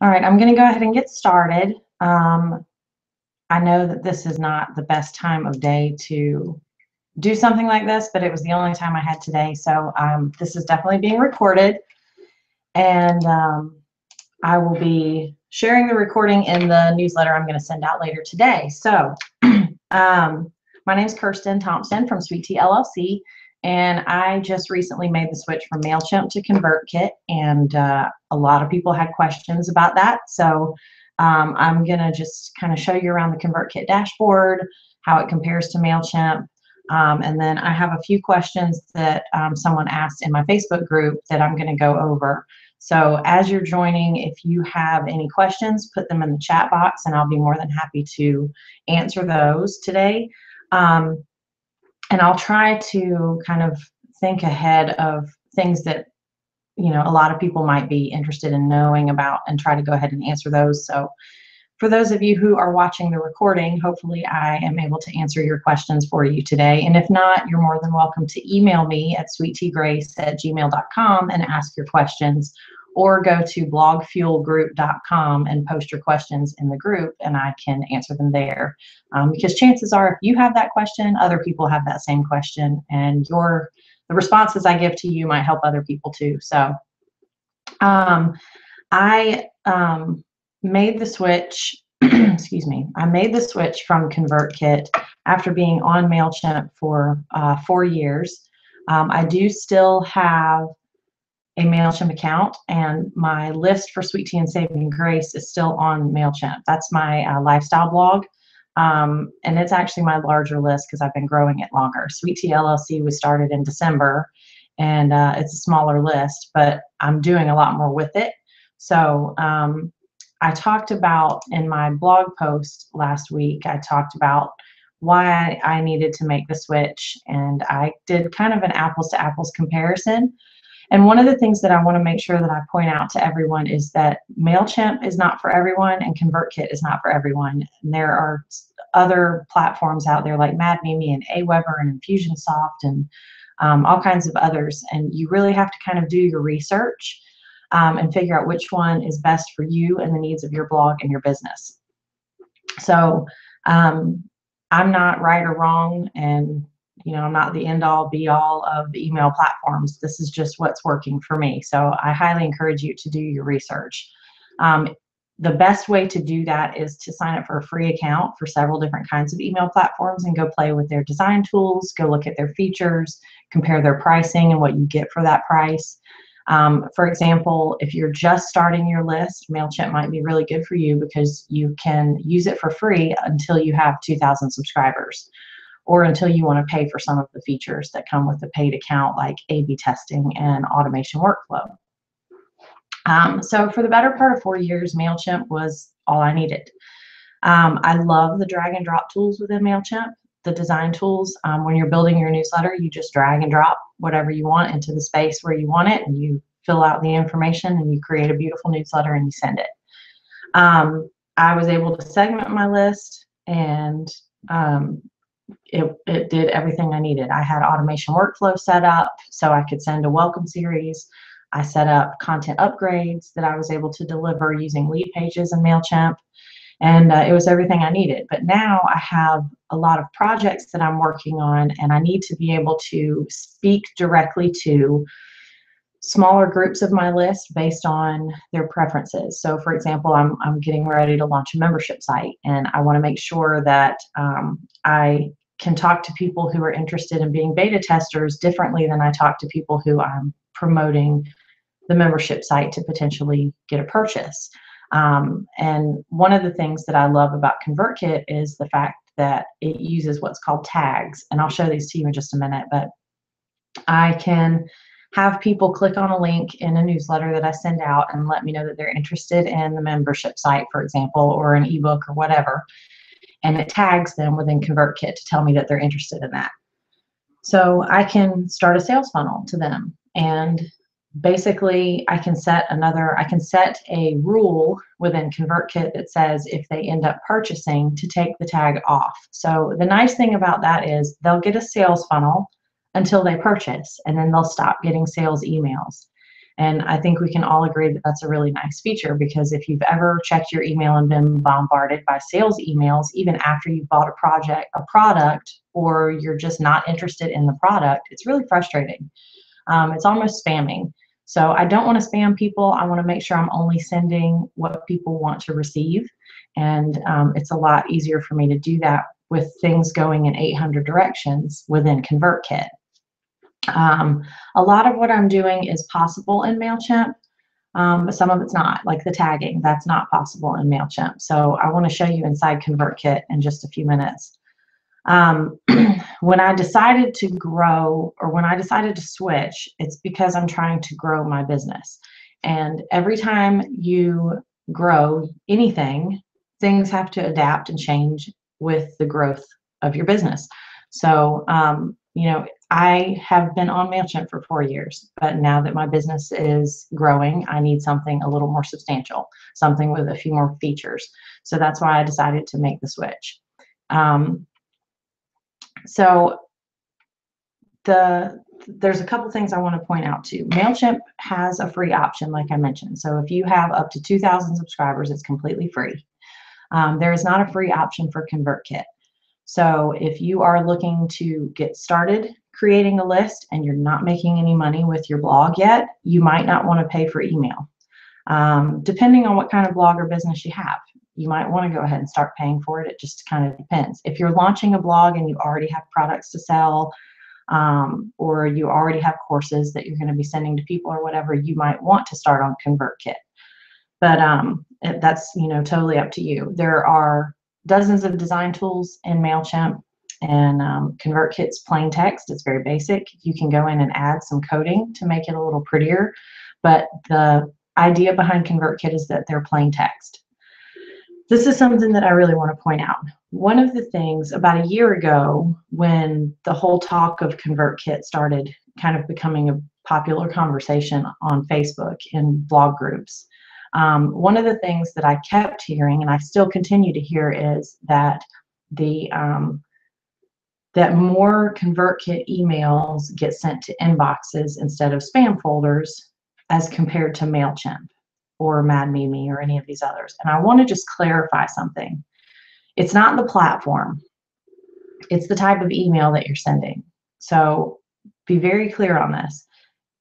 All right, I'm going to go ahead and get started. I know that this is not the best time of day to do something like this, but it was the only time I had today. So this is definitely being recorded, and I will be sharing the recording in the newsletter I'm going to send out later today. So my name is Kirsten Thompson from Sweet Tea LLC, and I just recently made the switch from MailChimp to ConvertKit, and a lot of people had questions about that. So I'm going to just kind of show you around the ConvertKit dashboard, how it compares to MailChimp, and then I have a few questions that someone asked in my Facebook group that I'm going to go over. So as you're joining, if you have any questions, put them in the chat box, and I'll be more than happy to answer those today. And I'll try to kind of think ahead of things that, you know, a lot of people might be interested in knowing about, and try to go ahead and answer those. So for those of you who are watching the recording, hopefully I am able to answer your questions for you today. And if not, you're more than welcome to email me at sweetteagrace@gmail.com and ask your questions, or go to blogfuelgroup.com and post your questions in the group, and I can answer them there. Because chances are, if you have that question, other people have that same question, and the responses I give to you might help other people too. So I made the switch, excuse me, I made the switch from ConvertKit after being on MailChimp for 4 years. I do still have a MailChimp account, and my list for Sweet Tea and Saving Grace is still on MailChimp. That's my lifestyle blog, and it's actually my larger list because I've been growing it longer. Sweet Tea LLC was started in December, and it's a smaller list, but I'm doing a lot more with it. So I talked about, in my blog post last week, I talked about why I needed to make the switch, and I did kind of an apples to apples comparison. And one of the things that I want to make sure that I point out to everyone is that MailChimp is not for everyone, and ConvertKit is not for everyone. And there are other platforms out there like MadMimi and Aweber and Infusionsoft and all kinds of others. And you really have to kind of do your research and figure out which one is best for you and the needs of your blog and your business. So I'm not right or wrong, and I'm not the end-all be-all of the email platforms. This is just what's working for me. So I highly encourage you to do your research. The best way to do that is to sign up for a free account for several different kinds of email platforms and go play with their design tools, go look at their features, compare their pricing and what you get for that price. For example, if you're just starting your list, MailChimp might be really good for you because you can use it for free until you have 2,000 subscribers, or until you want to pay for some of the features that come with the paid account, like A/B testing and automation workflow. So for the better part of 4 years, MailChimp was all I needed. I love the drag and drop tools within MailChimp, the design tools. When you're building your newsletter, you just drag and drop whatever you want into the space where you want it, and you fill out the information, and you create a beautiful newsletter, and you send it. I was able to segment my list, and it did everything I needed. I had automation workflow set up so I could send a welcome series. I set up content upgrades that I was able to deliver using lead pages in MailChimp, and it was everything I needed. But now I have a lot of projects that I'm working on, and I need to be able to speak directly to smaller groups of my list based on their preferences. So for example, I'm getting ready to launch a membership site, and I want to make sure that I can talk to people who are interested in being beta testers differently than I talk to people who I'm promoting the membership site to potentially get a purchase. And one of the things that I love about ConvertKit is the fact that it uses what's called tags, and I'll show these to you in just a minute, but I can have people click on a link in a newsletter that I send out and let me know that they're interested in the membership site, for example, or an ebook or whatever, and it tags them within ConvertKit to tell me that they're interested in that. So I can start a sales funnel to them, and basically I can set a rule within ConvertKit that says if they end up purchasing, to take the tag off. So the nice thing about that is they'll get a sales funnel until they purchase, and then they'll stop getting sales emails. And I think we can all agree that that's a really nice feature, because if you've ever checked your email and been bombarded by sales emails, even after you've bought a product, or you're just not interested in the product, it's really frustrating. It's almost spamming. So I don't want to spam people. I want to make sure I'm only sending what people want to receive. And it's a lot easier for me to do that with things going in 800 directions within ConvertKit. A lot of what I'm doing is possible in MailChimp, but some of it's not, like the tagging. That's not possible in MailChimp. So I want to show you inside ConvertKit in just a few minutes. When I decided to grow, or when I decided to switch, it's because I'm trying to grow my business. And every time you grow anything, things have to adapt and change with the growth of your business. So, you know, I have been on MailChimp for 4 years, but now that my business is growing, I need something a little more substantial, something with a few more features. So that's why I decided to make the switch. So there's a couple things I want to point out too. MailChimp has a free option, like I mentioned. So if you have up to 2,000 subscribers, it's completely free. There is not a free option for ConvertKit. So if you are looking to get started creating a list and you're not making any money with your blog yet, you might not want to pay for email. Depending on what kind of blog or business you have, you might want to go ahead and start paying for it. It just kind of depends. If you're launching a blog and you already have products to sell, or you already have courses that you're going to be sending to people or whatever, you might want to start on ConvertKit. But that's, you know, totally up to you. There are dozens of design tools in MailChimp, and ConvertKit's plain text. It's very basic. You can go in and add some coding to make it a little prettier, but the idea behind ConvertKit is that they're plain text. This is something that I really want to point out. One of the things about a year ago, when the whole talk of ConvertKit started kind of becoming a popular conversation on Facebook and blog groups, one of the things that I kept hearing, and I still continue to hear, is that that more ConvertKit emails get sent to inboxes instead of spam folders as compared to MailChimp or MadMimi or any of these others. And I want to just clarify something. It's not the platform. It's the type of email that you're sending. So be very clear on this.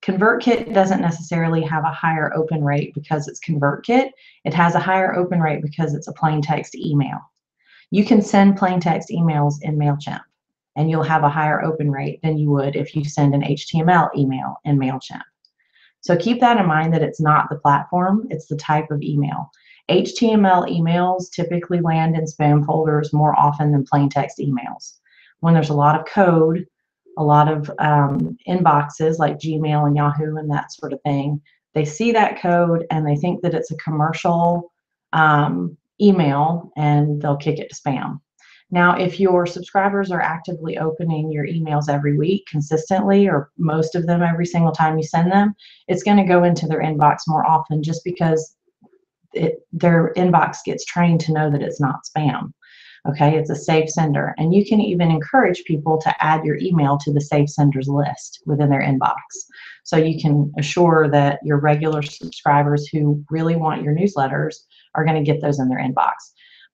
ConvertKit doesn't necessarily have a higher open rate because it's ConvertKit. It has a higher open rate because it's a plain text email. You can send plain text emails in MailChimp, and you'll have a higher open rate than you would if you send an HTML email in MailChimp. So keep that in mind, that it's not the platform, it's the type of email. HTML emails typically land in spam folders more often than plain text emails. When there's a lot of code, a lot of inboxes like Gmail and Yahoo and that sort of thing, they see that code and they think that it's a commercial email, and they'll kick it to spam. Now, if your subscribers are actively opening your emails every week consistently, or most of them every single time you send them, it's going to go into their inbox more often, just because their inbox gets trained to know that it's not spam. Okay, it's a safe sender. And you can even encourage people to add your email to the safe senders list within their inbox. So you can assure that your regular subscribers who really want your newsletters are going to get those in their inbox.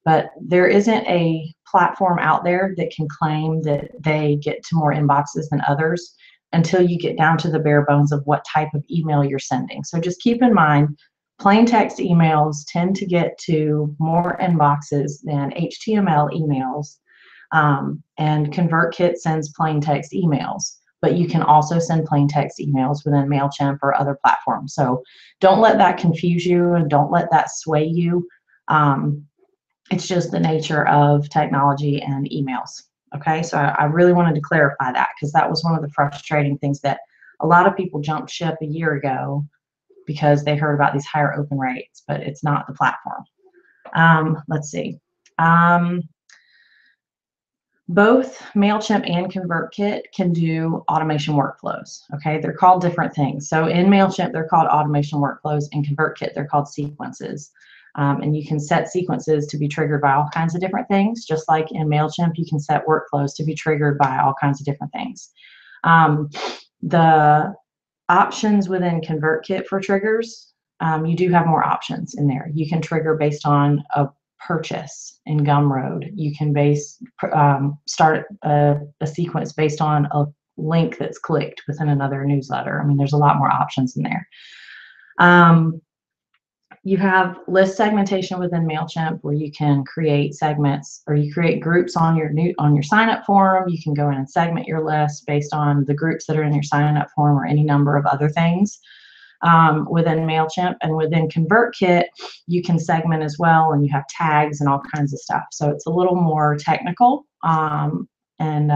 But there isn't a platform out there that can claim that they get to more inboxes than others until you get down to the bare bones of what type of email you're sending. So just keep in mind, plain text emails tend to get to more inboxes than HTML emails, and ConvertKit sends plain text emails, but you can also send plain text emails within MailChimp or other platforms. So don't let that confuse you, and don't let that sway you. It's just the nature of technology and emails. Okay, so I really wanted to clarify that, because that was one of the frustrating things, that a lot of people jumped ship a year ago because they heard about these higher open rates, but it's not the platform. Let's see. Both MailChimp and ConvertKit can do automation workflows. Okay, they're called different things. So in MailChimp, they're called automation workflows. In ConvertKit, they're called sequences. And you can set sequences to be triggered by all kinds of different things. Just like in MailChimp, you can set workflows to be triggered by all kinds of different things. The options within ConvertKit for triggers. You do have more options in there. You can trigger based on a purchase in Gumroad. You can start a sequence based on a link that's clicked within another newsletter. I mean, there's a lot more options in there. You have list segmentation within MailChimp, where you can create segments, or you create groups on your sign up form. You can go in and segment your list based on the groups that are in your sign up form, or any number of other things within MailChimp. And within ConvertKit, you can segment as well, and you have tags and all kinds of stuff. So it's a little more technical, and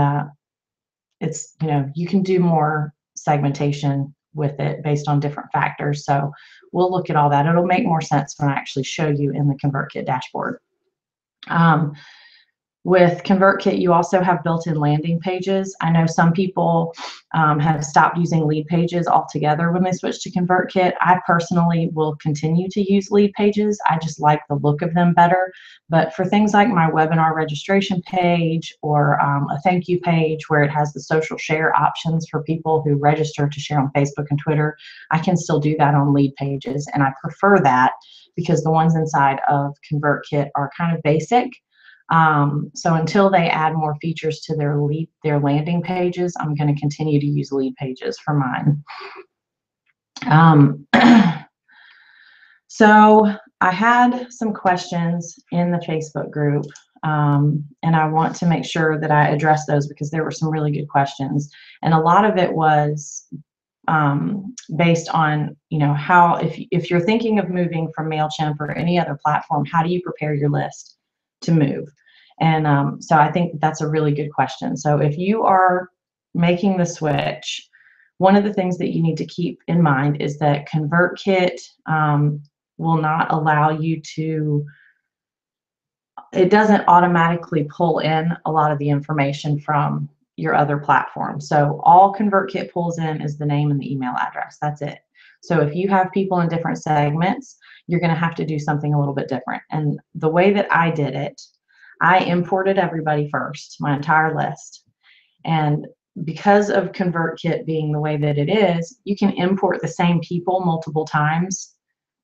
it's, you can do more segmentation with it based on different factors. So we'll look at all that. It'll make more sense when I actually show you in the ConvertKit dashboard. With ConvertKit, you also have built-in landing pages. I know some people have stopped using lead pages altogether when they switch to ConvertKit. I personally will continue to use lead pages. I just like the look of them better. But for things like my webinar registration page, or a thank you page where it has the social share options for people who register to share on Facebook and Twitter, I can still do that on lead pages. And I prefer that because the ones inside of ConvertKit are kind of basic. So until they add more features to their landing pages, I'm going to continue to use lead pages for mine. So I had some questions in the Facebook group, and I want to make sure that I address those because there were some really good questions, and a lot of it was based on, how, if you're thinking of moving from MailChimp or any other platform, how do you prepare your list to move? And so I think that's a really good question. So if you are making the switch, one of the things that you need to keep in mind is that ConvertKit will not allow you to, it doesn't automatically pull in a lot of the information from your other platform. So all ConvertKit pulls in is the name and the email address. That's it. So if you have people in different segments, you're going to have to do something a little bit different. And the way that I did it, I imported everybody first, my entire list. And because of ConvertKit being the way that it is, you can import the same people multiple times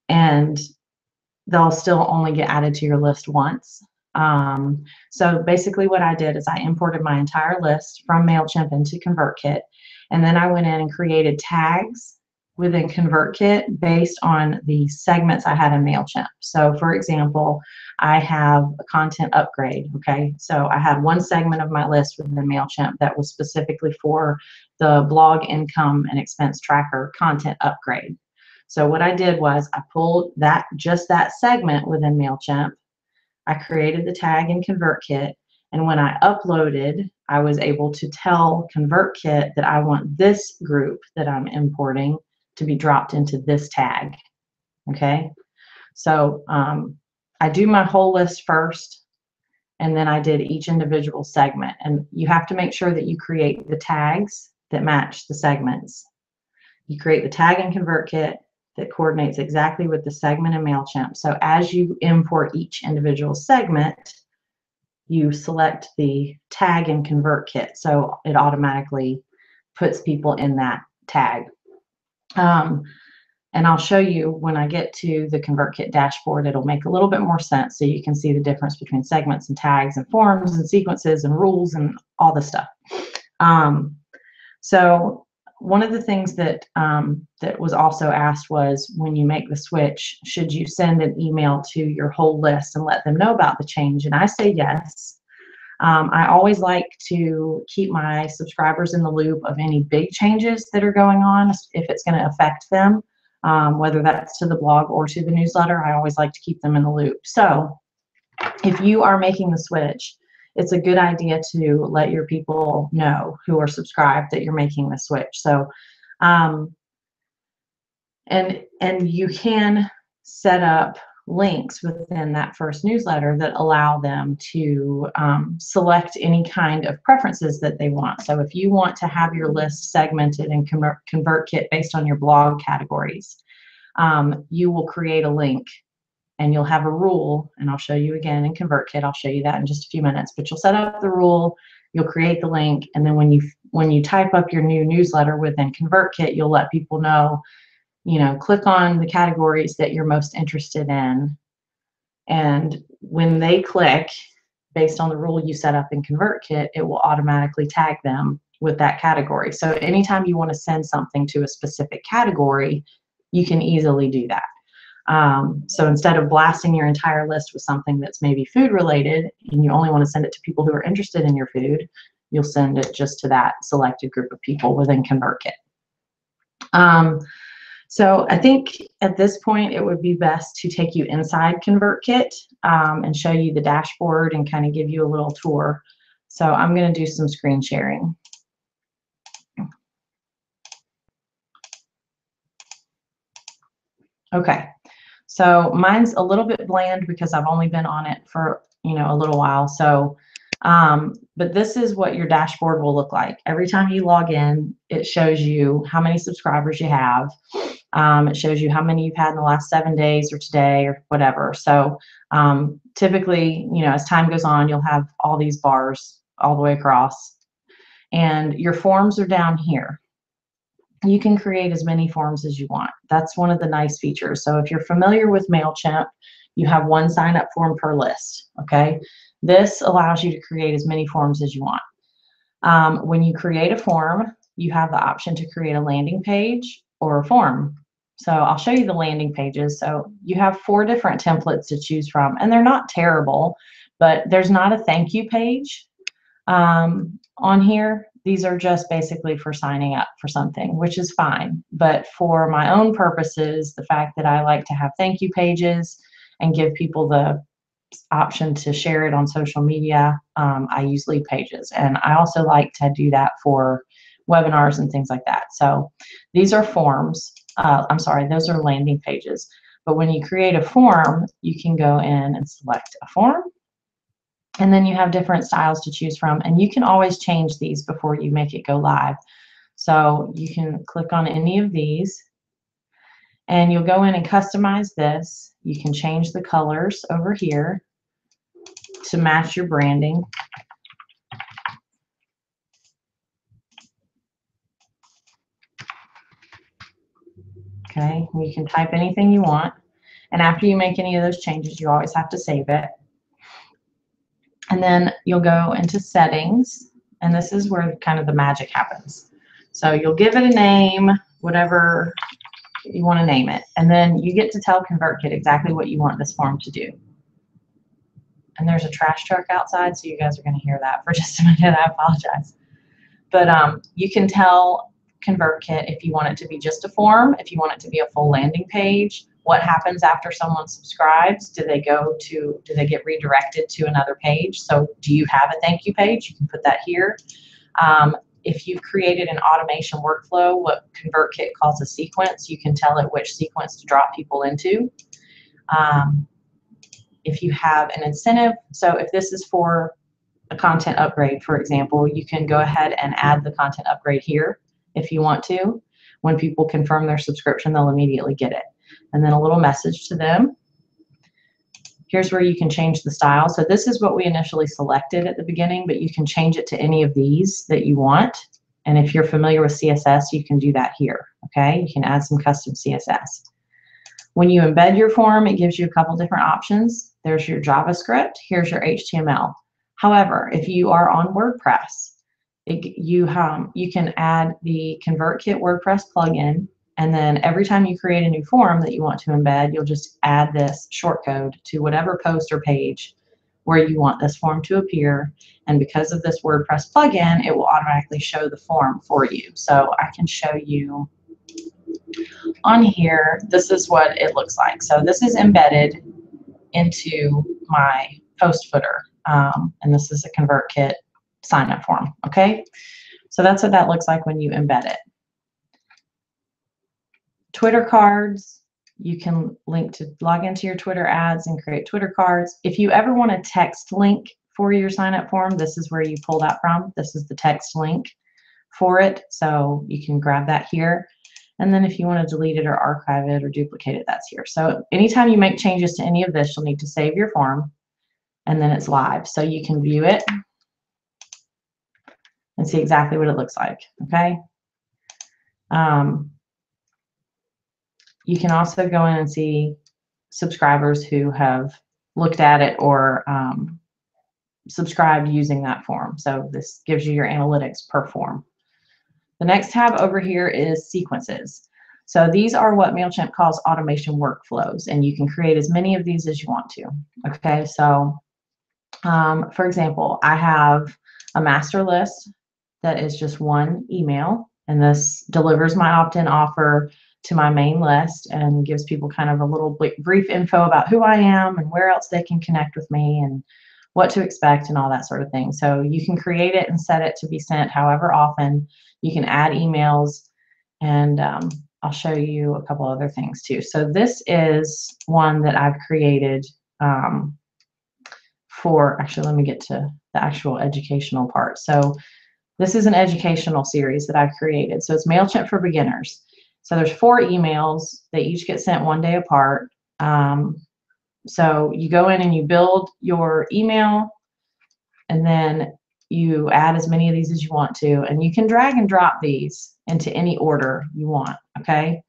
and they'll still only get added to your list once. So basically what I did is I imported my entire list from MailChimp into ConvertKit, and then I went in and created tags within ConvertKit based on the segments I had in MailChimp. So for example, I have a content upgrade, okay? So I had one segment of my list within MailChimp that was specifically for the blog income and expense tracker content upgrade. So what I did was I pulled just that segment within MailChimp. I created the tag in ConvertKit, and when I uploaded, I was able to tell ConvertKit that I want this group that I'm importing to be dropped into this tag, okay? So I do my whole list first, and then I did each individual segment. And you have to make sure that you create the tags that match the segments. You create the tag in ConvertKit that coordinates exactly with the segment in MailChimp. So as you import each individual segment, you select the tag in ConvertKit, so it automatically puts people in that tag. And I'll show you when I get to the ConvertKit dashboard, it'll make a little bit more sense so you can see the difference between segments and tags and forms and sequences and rules and all this stuff. So one of the things that that was also asked was, when you make the switch, should you send an email to your whole list and let them know about the change? And I say yes. I always like to keep my subscribers in the loop of any big changes that are going on if it's going to affect them, whether that's to the blog or to the newsletter. I always like to keep them in the loop. So if you are making the switch, it's a good idea to let your people know who are subscribed that you're making the switch. So and you can set up links within that first newsletter that allow them to select any kind of preferences that they want. So if you want to have your list segmented in ConvertKit based on your blog categories, you will create a link and you'll have a rule, and I'll show you again in ConvertKit. I'll show you that in just a few minutes, but you'll set up the rule, you'll create the link, and then when you when you type up your new newsletter within ConvertKit, you'll let people know, click on the categories that you're most interested in. And when they click, based on the rule you set up in ConvertKit, it will automatically tag them with that category. So anytime you want to send something to a specific category, you can easily do that. So instead of blasting your entire list with something that's maybe food related and you only want to send it to people who are interested in your food, you'll send it just to that selected group of people within ConvertKit. So I think at this point it would be best to take you inside ConvertKit and show you the dashboard and kind of give you a little tour. So I'm going to do some screen sharing. Okay, so mine's a little bit bland because I've only been on it for a little while. So, but this is what your dashboard will look like. Every time you log in, it shows you how many subscribers you have. It shows you how many you've had in the last 7 days or today or whatever. So typically, as time goes on, you'll have all these bars all the way across. And your forms are down here. You can create as many forms as you want. That's one of the nice features. So if you're familiar with MailChimp, you have one sign-up form per list, okay? This allows you to create as many forms as you want. When you create a form, you have the option to create a landing page or a form. So I'll show you the landing pages. So you have 4 different templates to choose from, and they're not terrible, but there's not a thank you page on here. These are just basically for signing up for something, which is fine. But for my own purposes, the fact that I like to have thank you pages and give people the option to share it on social media, I use lead pages. And I also like to do that for webinars and things like that. So these are forms. I'm sorry, those are landing pages. But when you create a form, you can go in and select a form. And then you have different styles to choose from. And you can always change these before you make it go live. So you can click on any of these. And you'll go in and customize this. You can change the colors over here to match your branding. Okay, you can type anything you want. And after you make any of those changes, you always have to save it. And then you'll go into settings, and this is where kind of the magic happens. So you'll give it a name, whatever you want to name it, and then you get to tell ConvertKit exactly what you want this form to do. And there's a trash truck outside, so you guys are going to hear that for just a minute. I apologize. But you can tell ConvertKit if you want it to be just a form, if you want it to be a full landing page, what happens after someone subscribes. Do they get redirected to another page? So do you have a thank you page? You can put that here. If you've created an automation workflow, what ConvertKit calls a sequence, you can tell it which sequence to drop people into. If you have an incentive, so if this is for a content upgrade, for example, you can go ahead and add the content upgrade here if you want to. When people confirm their subscription, they'll immediately get it. And then a little message to them. Here's where you can change the style. So this is what we initially selected at the beginning, but you can change it to any of these that you want. And if you're familiar with CSS, you can do that here, okay? You can add some custom CSS. When you embed your form, it gives you a couple different options. There's your JavaScript, here's your HTML. However, if you are on WordPress, you can add the ConvertKit WordPress plugin, and then every time you create a new form that you want to embed, you'll just add this shortcode to whatever post or page where you want this form to appear. And because of this WordPress plugin, it will automatically show the form for you. So I can show you on here, this is what it looks like. So this is embedded into my post footer. And this is a ConvertKit sign-up form, okay? So that's what that looks like when you embed it. Twitter cards, you can log into your Twitter ads and create Twitter cards. If you ever want a text link for your sign-up form, this is where you pull that from. This is the text link for it, so you can grab that here. And then if you want to delete it or archive it or duplicate it, that's here. So anytime you make changes to any of this, you'll need to save your form, and then it's live. So you can view it, and see exactly what it looks like, okay? You can also go in and see subscribers who have looked at it or subscribed using that form. So this gives you your analytics per form. The next tab over here is sequences. So these are what MailChimp calls automation workflows, and you can create as many of these as you want to. Okay, so for example, I have a master list that is just one email, and this delivers my opt-in offer to my main list and gives people kind of a little brief info about who I am and where else they can connect with me and what to expect and all that sort of thing. So you can create it and set it to be sent however often. You can add emails, and I'll show you a couple other things too. So this is one that I've created actually, let me get to the actual educational part. So this is an educational series that I've created. So it's MailChimp for beginners. So there's 4 emails. They each get sent one day apart. So you go in and you build your email, and then you add as many of these as you want to, and you can drag and drop these into any order you want, okay?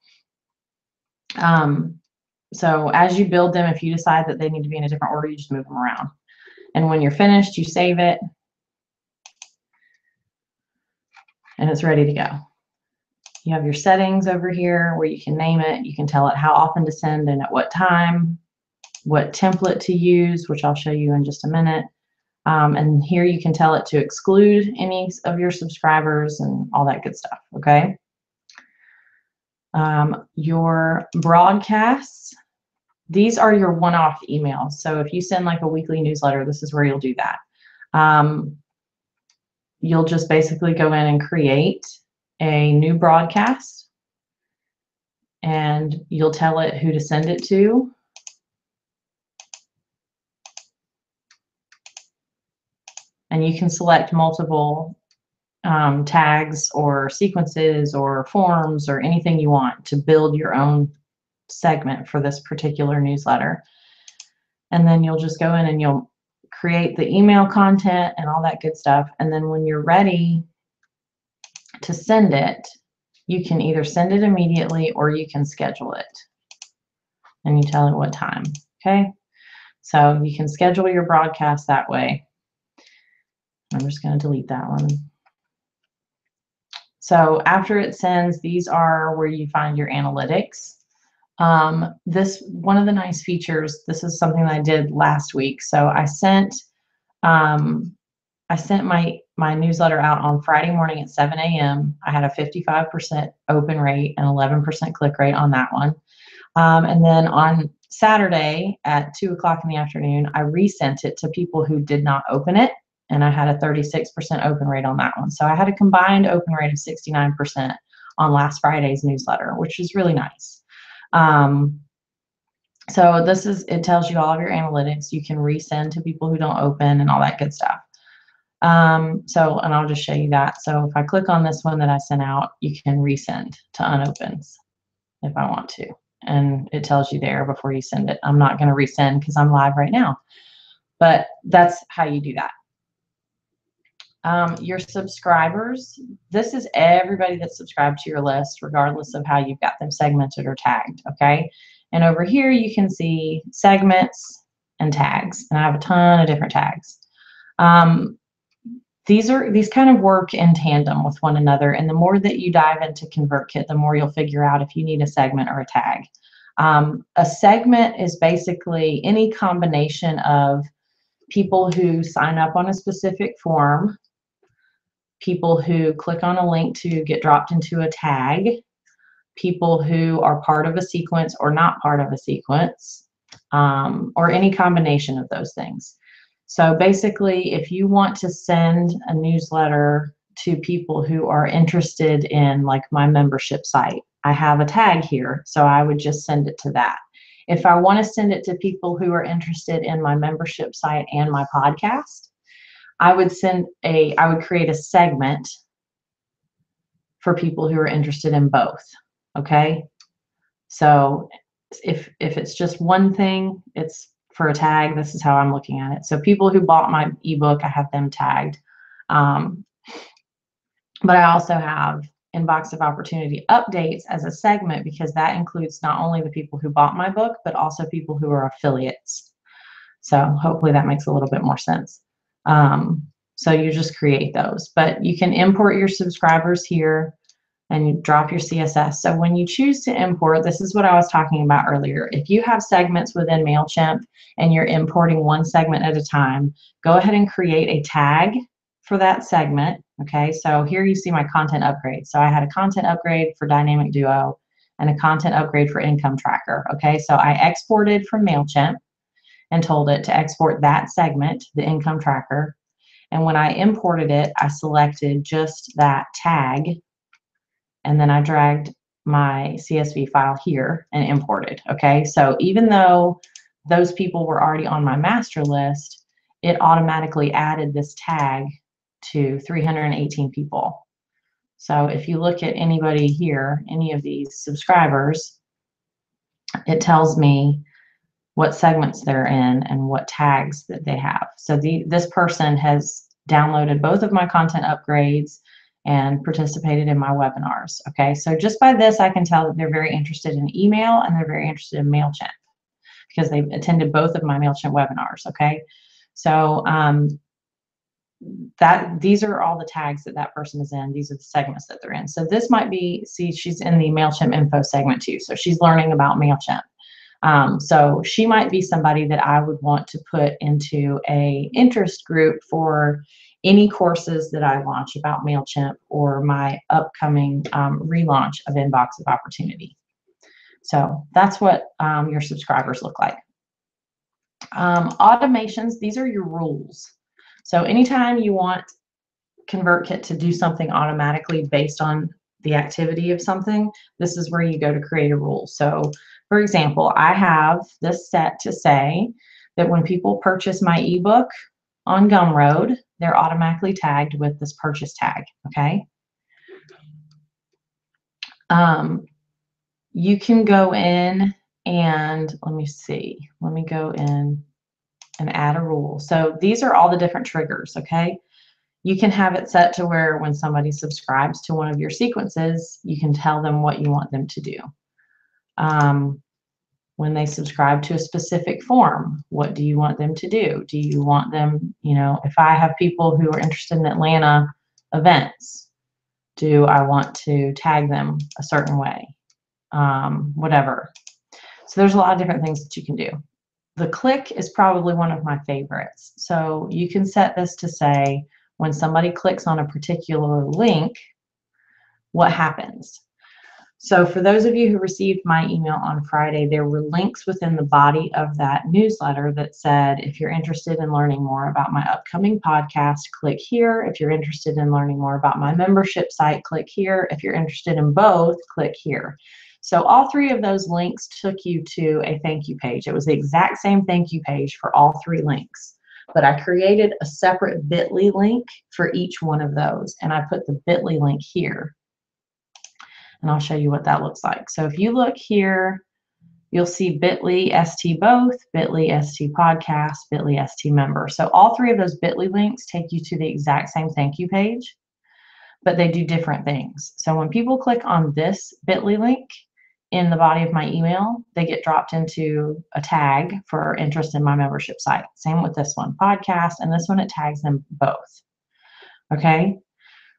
So as you build them, if you decide that they need to be in a different order, you just move them around. And when you're finished, you save it, and it's ready to go. You have your settings over here where you can name it. You can tell it how often to send and at what time, what template to use, which I'll show you in just a minute. And here you can tell it to exclude any of your subscribers and all that good stuff, okay? Your broadcasts, these are your one-off emails. So if you send like a weekly newsletter, this is where you'll do that. You'll just basically go in and create a new broadcast, and you'll tell it who to send it to. And you can select multiple tags or sequences or forms or anything you want to build your own segment for this particular newsletter. And then you'll just go in and you'll create the email content and all that good stuff. And then when you're ready to send it, you can either send it immediately or you can schedule it. And you tell it what time, okay? So you can schedule your broadcast that way. I'm just going to delete that one. So after it sends, these are where you find your analytics. This one of the nice features, this is something that I did last week. So I sent my newsletter out on Friday morning at 7 a.m. I had a 55% open rate and 11% click rate on that one. And then on Saturday at 2 o'clock in the afternoon, I resent it to people who did not open it, and I had a 36% open rate on that one. So I had a combined open rate of 69% on last Friday's newsletter, which is really nice. So it tells you all of your analytics. You can resend to people who don't open and all that good stuff. And I'll just show you that. So if I click on this one that I sent out, you can resend to unopens if I want to. And it tells you there before you send it. I'm not going to resend because I'm live right now. But that's how you do that. Your subscribers, this is everybody that's subscribed to your list, regardless of how you've got them segmented or tagged, okay? And over here you can see segments and tags, and I have a ton of different tags. These kind of work in tandem with one another, and the more that you dive into ConvertKit, the more you'll figure out if you need a segment or a tag. A segment is basically any combination of people who sign up on a specific form, people who click on a link to get dropped into a tag, people who are part of a sequence or not part of a sequence, or any combination of those things. So basically, if you want to send a newsletter to people who are interested in like my membership site, I have a tag here, so I would just send it to that. If I want to send it to people who are interested in my membership site and my podcast, I would create a segment for people who are interested in both, okay? So if it's just one thing, it's for a tag. This is how I'm looking at it. So people who bought my ebook, I have them tagged. But I also have Inbox of Opportunity updates as a segment because that includes not only the people who bought my book, but also people who are affiliates. So hopefully that makes a little bit more sense. So you just create those, but you can import your subscribers here and you drop your CSS. So when you choose to import, this is what I was talking about earlier. If you have segments within MailChimp and you're importing one segment at a time, go ahead and create a tag for that segment. Okay, so here you see my content upgrade. So I had a content upgrade for Dynamic Duo and a content upgrade for Income Tracker. Okay, so I exported from MailChimp and told it to export that segment, the Income Tracker. And when I imported it, I selected just that tag, and then I dragged my CSV file here and imported. Okay, so even though those people were already on my master list, it automatically added this tag to 318 people. So if you look at anybody here, any of these subscribers, it tells me what segments they're in and what tags that they have. So this person has downloaded both of my content upgrades and participated in my webinars. Okay, so just by this, I can tell that they're very interested in email and they're very interested in MailChimp because they've attended both of my MailChimp webinars. Okay, so these are all the tags that person is in. These are the segments that they're in. So this might be, see, she's in the MailChimp info segment too. So she's learning about MailChimp. So she might be somebody that I would want to put into a interest group for any courses that I launch about MailChimp or my upcoming relaunch of Inbox of Opportunity. So that's what your subscribers look like. Automations, these are your rules. So anytime you want ConvertKit to do something automatically based on the activity of something, this is where you go to create a rule. So for example, I have this set to say that when people purchase my ebook on Gumroad, they're automatically tagged with this purchase tag. Okay. You can go in and let me go in and add a rule. So these are all the different triggers. Okay. You can have it set to where when somebody subscribes to one of your sequences, you can tell them what you want them to do. When they subscribe to a specific form, what do you want them to do? Do you want them, if I have people who are interested in Atlanta events, do I want to tag them a certain way? Whatever. So there's a lot of different things that you can do. The click is probably one of my favorites. So you can set this to say, when somebody clicks on a particular link, what happens? So for those of you who received my email on Friday, there were links within the body of that newsletter that said, if you're interested in learning more about my upcoming podcast, click here. If you're interested in learning more about my membership site, click here. If you're interested in both, click here. So all three of those links took you to a thank you page. It was the exact same thank you page for all three links, but I created a separate bit.ly link for each one of those, and I put the bit.ly link here. And I'll show you what that looks like. So if you look here, you'll see bit.ly st both, bit.ly st podcast, bit.ly st member. So all three of those bit.ly links take you to the exact same thank you page, but they do different things. So when people click on this bit.ly link in the body of my email, they get dropped into a tag for interest in my membership site. Same with this one, podcast, and this one, it tags them both. Okay.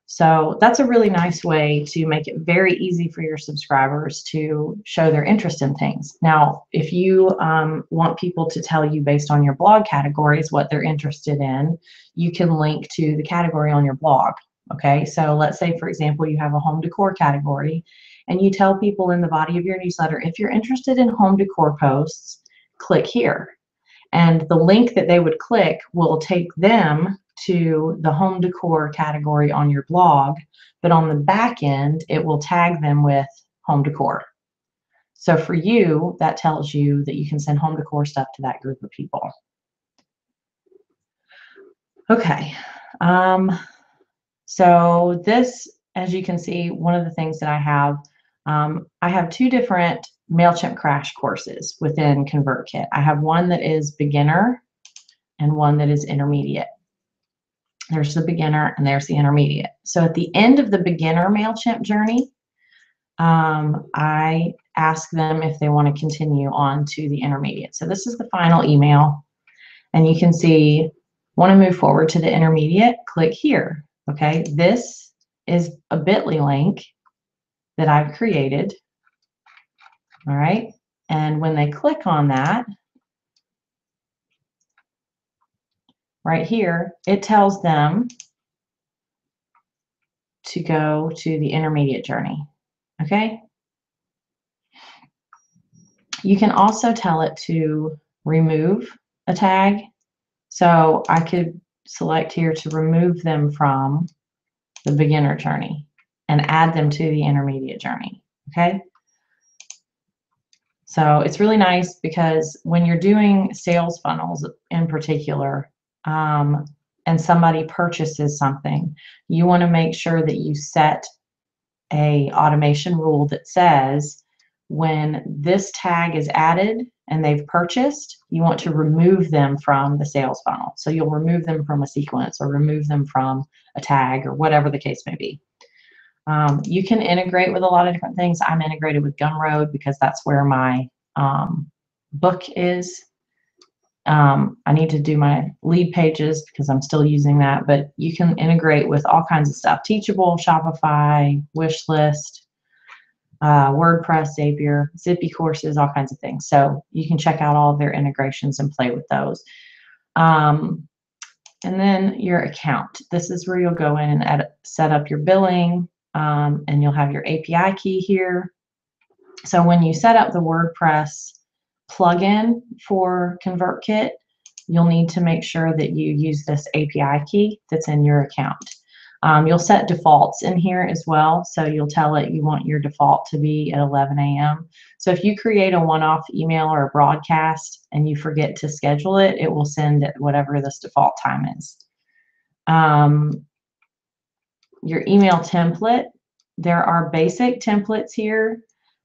So that's a really nice way to make it very easy for your subscribers to show their interest in things. Now, if you want people to tell you based on your blog categories what they're interested in, you can link to the category on your blog. Okay, so let's say, for example, you have a home decor category and you tell people in the body of your newsletter, if you're interested in home decor posts, click here. And the link that they would click will take them to the home decor category on your blog, but on the back end, it will tag them with home decor. So for you, that tells you that you can send home decor stuff to that group of people. Okay. So this, as you can see, one of the things that I have two different MailChimp crash courses within ConvertKit. I have one that is beginner and one that is intermediate. There's the beginner and there's the intermediate. So at the end of the beginner MailChimp journey, I ask them if they want to continue on to the intermediate. So this is the final email, and you can see, want to move forward to the intermediate, click here. Okay, this is a bit.ly link that I've created. All right, and when they click on that, right here, it tells them to go to the intermediate journey. Okay, you can also tell it to remove a tag. So I could select here to remove them from the beginner journey and add them to the intermediate journey. Okay, so it's really nice because when you're doing sales funnels in particular, and somebody purchases something, you want to make sure that you set a automation rule that says when this tag is added and they've purchased, you want to remove them from the sales funnel. So you'll remove them from a sequence or remove them from a tag or whatever the case may be. You can integrate with a lot of different things. I'm integrated with Gumroad because that's where my book is. I need to do my lead pages because I'm still using that, but you can integrate with all kinds of stuff. Teachable, Shopify, Wishlist, WordPress, Zapier, Zippy courses, all kinds of things. So you can check out all of their integrations and play with those. And then your account. This is where you'll go in and set up your billing, and you'll have your API key here. So when you set up the WordPress plugin for ConvertKit, you'll need to make sure that you use this API key that's in your account. You'll set defaults in here as well, so you'll tell it you want your default to be at 11 a.m. So if you create a one-off email or a broadcast and you forget to schedule it, it will send at whatever this default time is. Your email template, there are basic templates here,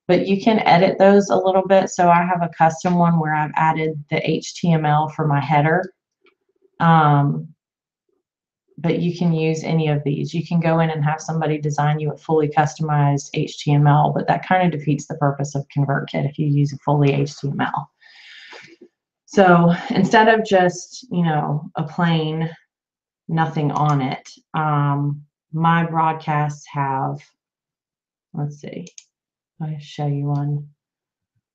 but you can edit those a little bit. So I have a custom one where I've added the HTML for my header. But you can use any of these. You can go in and have somebody design you a fully customized HTML, but that kind of defeats the purpose of ConvertKit if you use a fully HTML. So instead of just, you know, a plain nothing on it, my broadcasts have, let's see, I'll show you one.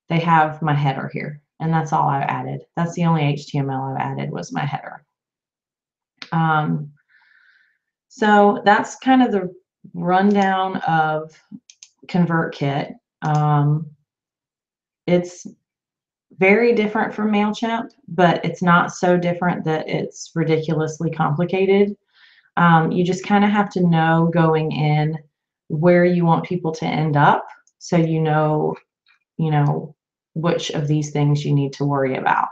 They have my header here, and that's all I've added. That's the only HTML I've added was my header. So that's kind of the rundown of ConvertKit. It's very different from MailChimp, but it's not so different that it's ridiculously complicated. You just kind of have to know going in where you want people to end up, so you know which of these things you need to worry about.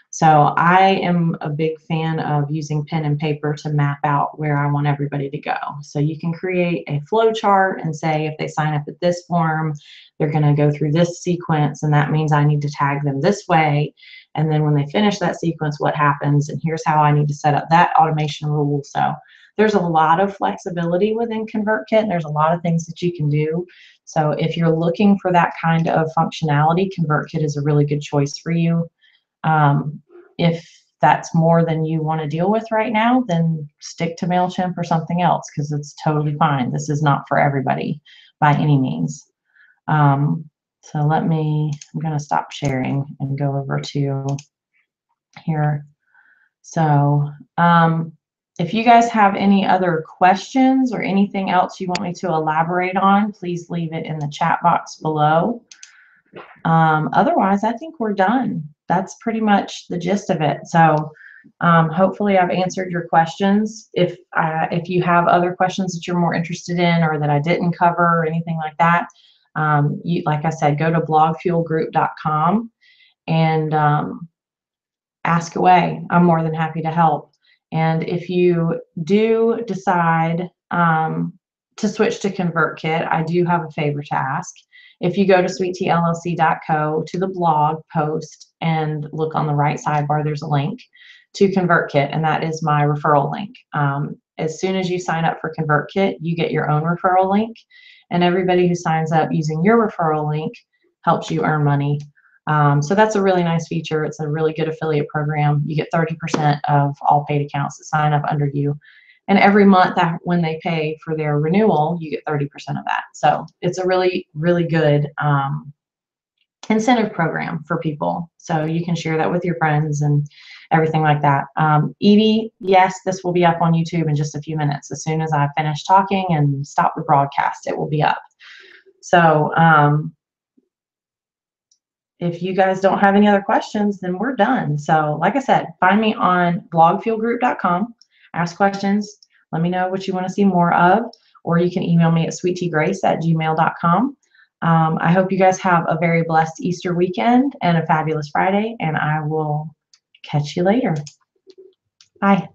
So I am a big fan of using pen and paper to map out where I want everybody to go. So you can create a flow chart and say if they sign up at this form, they're going to go through this sequence, and that means I need to tag them this way. And then when they finish that sequence, what happens? And here's how I need to set up that automation rule. So there's a lot of flexibility within ConvertKit, and there's a lot of things that you can do. So if you're looking for that kind of functionality, ConvertKit is a really good choice for you. If that's more than you want to deal with right now, then stick to MailChimp or something else, because it's totally fine. This is not for everybody by any means. So I'm going to stop sharing and go over to here. So if you guys have any other questions or anything else you want me to elaborate on, please leave it in the chat box below. Otherwise, I think we're done. That's pretty much the gist of it. So hopefully I've answered your questions. If you have other questions that you're more interested in or that I didn't cover or anything like that, like I said, go to blogfuelgroup.com and ask away. I'm more than happy to help. And if you do decide to switch to ConvertKit, I do have a favor to ask. If you go to sweetteallc.co to the blog post and look on the right sidebar, there's a link to ConvertKit, and that is my referral link. as soon as you sign up for ConvertKit, you get your own referral link, and everybody who signs up using your referral link helps you earn money. So that's a really nice feature. It's a really good affiliate program. You get 30% of all paid accounts that sign up under you. And every month when they pay for their renewal, you get 30% of that. So it's a really, really good incentive program for people. So you can share that with your friends and everything like that. Evie, yes, this will be up on YouTube in just a few minutes. As soon as I finish talking and stop the broadcast, it will be up. So if you guys don't have any other questions, then we're done. So like I said, find me on blogfieldgroup.com, ask questions, let me know what you want to see more of, or you can email me at sweettgrace@gmail.com. I hope you guys have a very blessed Easter weekend and a fabulous Friday, and I will catch you later. Bye.